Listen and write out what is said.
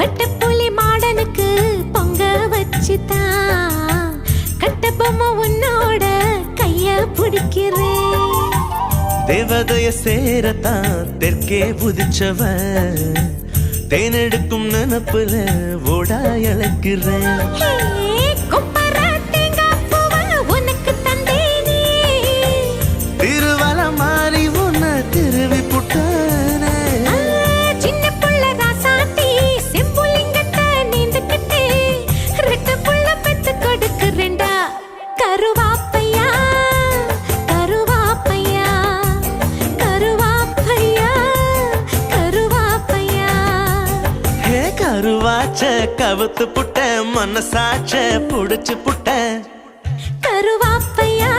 கட்டப்புலி மாடனுக்கு பொங்க வச்சுதான் கட்டபொம்மை உன்னோட கைய பிடிக்கிறேன். தேவதைய சேரத்தான் தெற்கே புதிச்சவ தேனெடுக்கும் நினப்புல ஓடா இழக்கிறேன். திருவல மாறி உன்ன திருவி புட்டான சின்ன புள்ள ராசாத்தி செம்புலிங்கத்த நீந்துக்கிட்டே ரெட்ட புள்ள பெத்து கொடுக்குறேன்டா. கருவாப்பையா கருவாப்பையா கருவாப்பையா கருவாப்பையா. ஹே கருவாச்ச கவுத்து புட்ட மனசாச்ச புடிச்சு புட்ட கருவாப்பையா